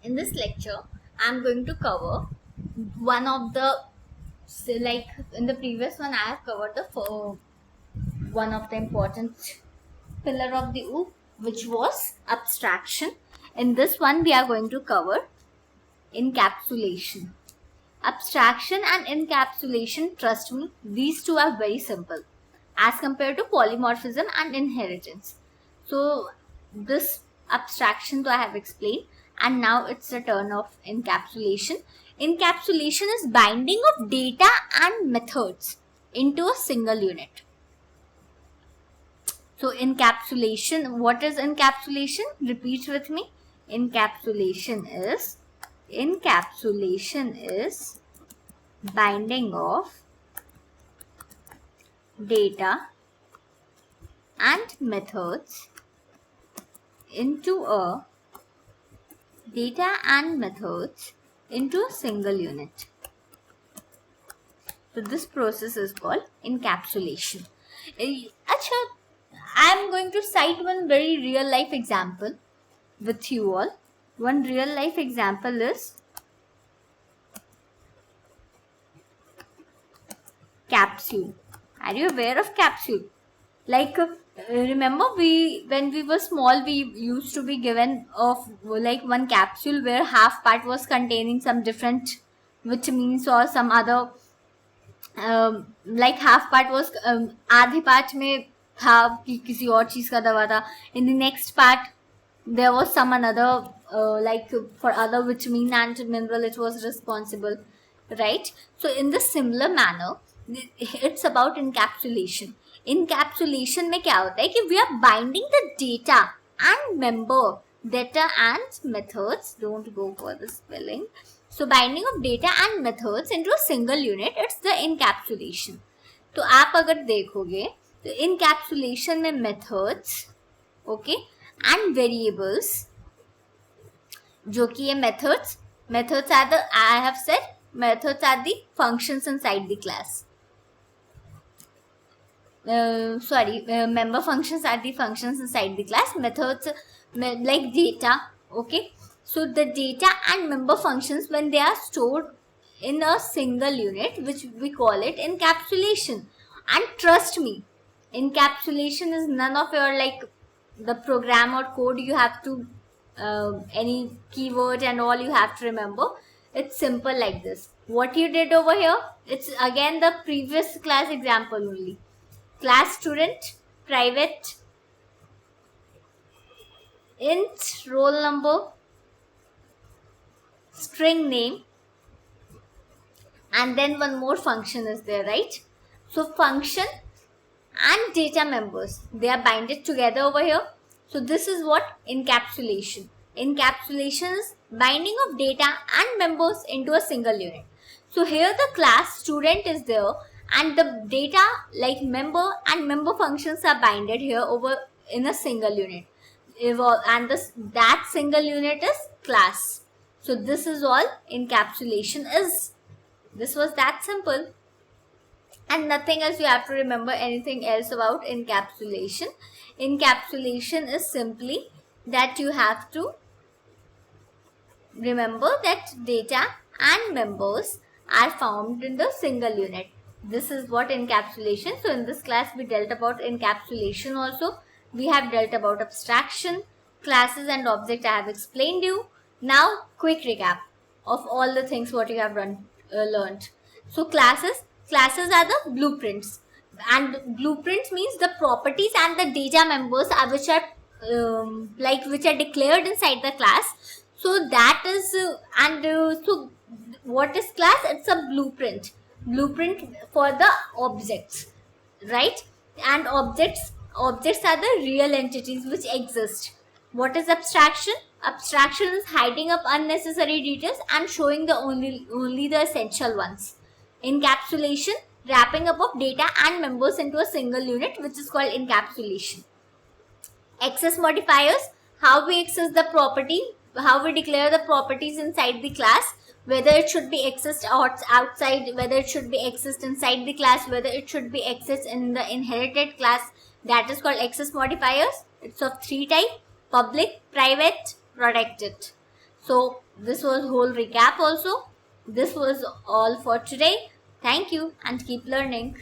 In this lecture, I'm going to cover one of the, like in the previous one, I have covered one of the important pillar of the OOP, which was abstraction. In this one, we are going to cover encapsulation. Abstraction and encapsulation, trust me, these two are very simple as compared to polymorphism and inheritance. So this abstraction I have explained, and now it's the turn of encapsulation. Encapsulation is binding of data and methods into a single unit. So encapsulation, what is encapsulation? Repeat with me. Encapsulation is binding of data and methods into a single unit. So this process is called encapsulation. I'm going to cite one very real life example with you all. One real life example is capsule. Are you aware of capsule? Like remember when we were small, we used to be given of like one capsule where half part was containing some different vitamins or some other like half part was आधे part में था कि किसी और चीज का दवा था. In the next part there was some another like for other vitamin and mineral it was responsible, right? So in the similar manner it's about encapsulation. Encapsulation में क्या होता है कि we are binding the data and methods, don't go for the spelling. So binding of data and methods into a single unit, it's the encapsulation. तो आप अगर देखोगे तो encapsulation में methods, okay, and variables, जो कि ये methods are the, I have said, methods are the functions inside the class. Member functions are the functions inside the class. Methods like data, okay. So the data and member functions, when they are stored in a single unit, which we call it encapsulation. And trust me, encapsulation is none of your like the program or code you have to any keyword and all you have to remember. It's simple like this. What you did over here, it's again the previous class example only. Class student, private, int roll number, string name, and then one more function is there, right? So function and data members, they are binded together over here. So this is what encapsulation. Encapsulation is binding of data and members into a single unit. So here the class student is there, and the data like member and member functions are binded here over in a single unit, and that single unit is class. So this is all encapsulation is. This was that simple, and nothing else you have to remember anything else about encapsulation. Encapsulation is simply that you have to remember that data and members are found in the single unit. This is what encapsulation. So in this class we dealt about encapsulation also. We have dealt about abstraction, classes and object I have explained you. Now quick recap of all the things what you have learned. So classes are the blueprints, and blueprints means the properties and the data members are which are which are declared inside the class. So that is so what is class? It's a blueprint for the objects, right? And objects are the real entities which exist. What is abstraction? Abstraction is hiding up unnecessary details and showing the only the essential ones. Encapsulation, wrapping up of data and members into a single unit, which is called encapsulation. Access modifiers, how we access the property, how we declare the properties inside the class, whether it should be accessed outside, whether it should be accessed inside the class, whether it should be accessed in the inherited class. That is called access modifiers. It's of three types: public, private, protected. So this was whole recap also. This was all for today. Thank you and keep learning.